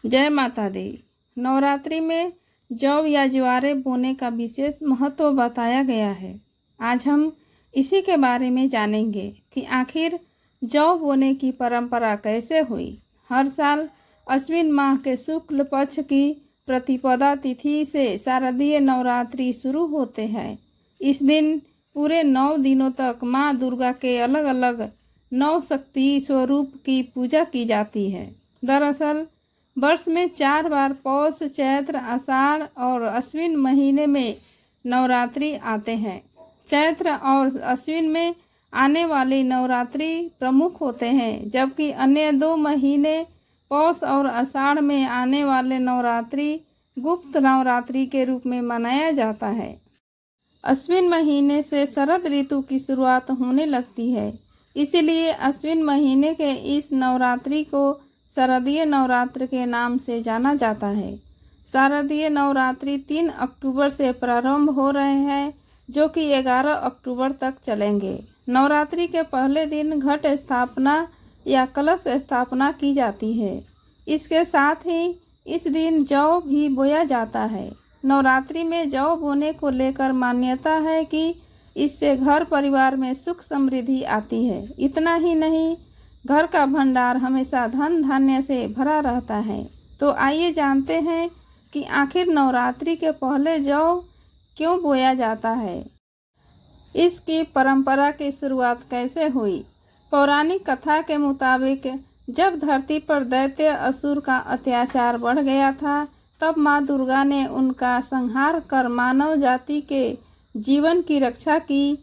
जय माता दी। नवरात्रि में जौ या ज्वारे बोने का विशेष महत्व बताया गया है। आज हम इसी के बारे में जानेंगे कि आखिर जौ बोने की परंपरा कैसे हुई। हर साल अश्विन माह के शुक्ल पक्ष की प्रतिपदा तिथि से शारदीय नवरात्रि शुरू होते हैं। इस दिन पूरे 9 दिनों तक माँ दुर्गा के अलग अलग 9 शक्ति स्वरूप की पूजा की जाती है। दरअसल वर्ष में 4 बार पौष, चैत्र, आषाढ़ और अश्विन महीने में नवरात्रि आते हैं। चैत्र और अश्विन में आने वाली नवरात्रि प्रमुख होते हैं, जबकि अन्य 2 महीने पौष और आषाढ़ में आने वाले नवरात्रि गुप्त नवरात्रि के रूप में मनाया जाता है। अश्विन महीने से शरद ऋतु की शुरुआत होने लगती है, इसीलिए अश्विन महीने के इस नवरात्रि को शारदीय नवरात्र के नाम से जाना जाता है। शारदीय नवरात्रि 3 अक्टूबर से प्रारंभ हो रहे हैं, जो कि 11 अक्टूबर तक चलेंगे। नवरात्रि के पहले दिन घट स्थापना या कलश स्थापना की जाती है। इसके साथ ही इस दिन जौ भी बोया जाता है। नवरात्रि में जौ बोने को लेकर मान्यता है कि इससे घर परिवार में सुख समृद्धि आती है। इतना ही नहीं, घर का भंडार हमेशा धन धान्य से भरा रहता है। तो आइए जानते हैं कि आखिर नवरात्रि के पहले जौ क्यों बोया जाता है। इसकी परंपरा की शुरुआत कैसे हुई। पौराणिक कथा के मुताबिक जब धरती पर दैत्य असुर का अत्याचार बढ़ गया था, तब माँ दुर्गा ने उनका संहार कर मानव जाति के जीवन की रक्षा की।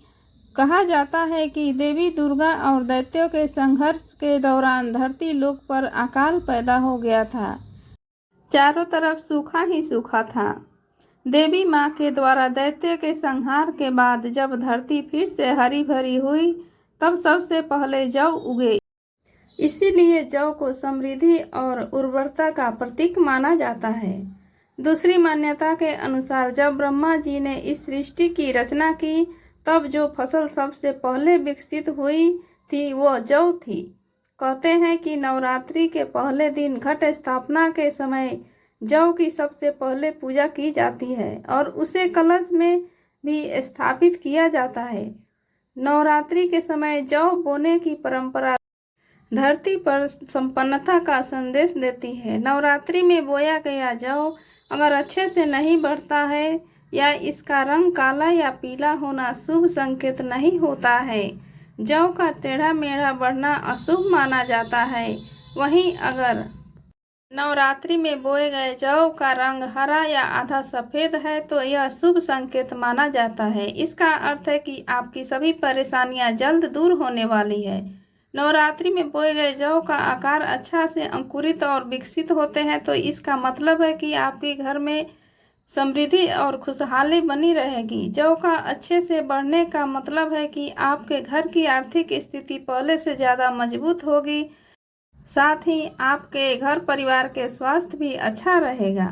कहा जाता है कि देवी दुर्गा और दैत्यों के संघर्ष के दौरान धरती लोक पर अकाल पैदा हो गया था। चारों तरफ सूखा ही सूखा था। देवी माँ के द्वारा दैत्य के संहार के बाद जब धरती फिर से हरी भरी हुई, तब सबसे पहले जौ उगे। इसीलिए जौ को समृद्धि और उर्वरता का प्रतीक माना जाता है। दूसरी मान्यता के अनुसार जब ब्रह्मा जी ने इस सृष्टि की रचना की, तब जो फसल सबसे पहले विकसित हुई थी वो जौ थी। कहते हैं कि नवरात्रि के पहले दिन घट स्थापना के समय जौ की सबसे पहले पूजा की जाती है और उसे कलश में भी स्थापित किया जाता है। नवरात्रि के समय जौ बोने की परंपरा धरती पर संपन्नता का संदेश देती है। नवरात्रि में बोया गया जौ अगर अच्छे से नहीं बढ़ता है या इसका रंग काला या पीला होना शुभ संकेत नहीं होता है। जौ का टेढ़ा मेढ़ा बढ़ना अशुभ माना जाता है। वहीं अगर नवरात्रि में बोए गए जौ का रंग हरा या आधा सफ़ेद है तो यह शुभ संकेत माना जाता है। इसका अर्थ है कि आपकी सभी परेशानियां जल्द दूर होने वाली है। नवरात्रि में बोए गए जौ का आकार अच्छा से अंकुरित और विकसित होते हैं, तो इसका मतलब है कि आपके घर में समृद्धि और खुशहाली बनी रहेगी। जौ का अच्छे से बढ़ने का मतलब है कि आपके घर की आर्थिक स्थिति पहले से ज़्यादा मजबूत होगी। साथ ही आपके घर परिवार के स्वास्थ्य भी अच्छा रहेगा।